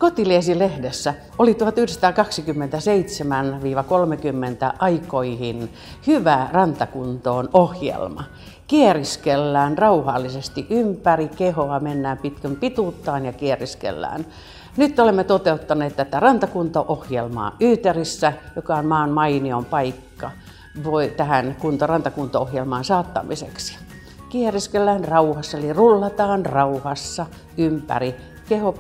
Kotiliesi-lehdessä oli 1927–30 aikoihin hyvä rantakuntoon ohjelma. Kieriskellään rauhallisesti ympäri kehoa, mennään pitkän pituuttaan ja kieriskellään. Nyt olemme toteuttaneet tätä rantakunto-ohjelmaa Yyterissä, joka on maan mainion paikka tähän rantakunto-ohjelmaan saattamiseksi. Kieriskellään rauhassa, eli rullataan rauhassa ympäri keho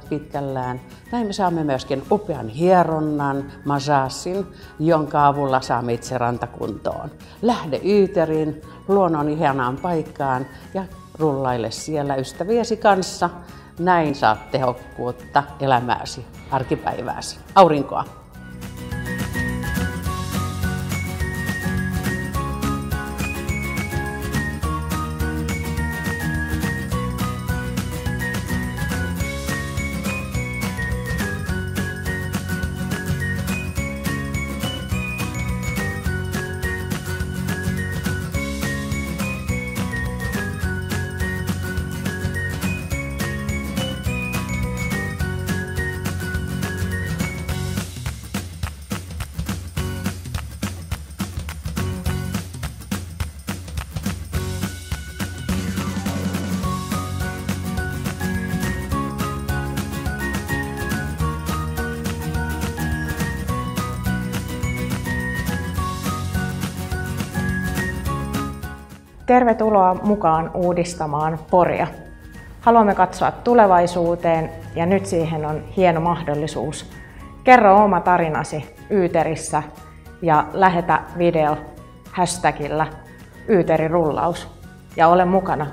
pitkällään. Näin me saamme myöskin upean hieronnan, masaasin, jonka avulla saamme itse rantakuntoon. Lähde Yyteriin, luonnon ihanaan paikkaan ja rullaile siellä ystäviesi kanssa. Näin saat tehokkuutta elämääsi, arkipäivääsi. Aurinkoa! Tervetuloa mukaan uudistamaan Poria. Haluamme katsoa tulevaisuuteen ja nyt siihen on hieno mahdollisuus. Kerro oma tarinasi Yyterissä ja lähetä video hashtagillä Yyterirullaus ja ole mukana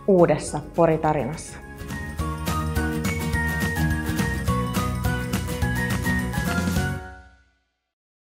uudessa Pori-tarinassa.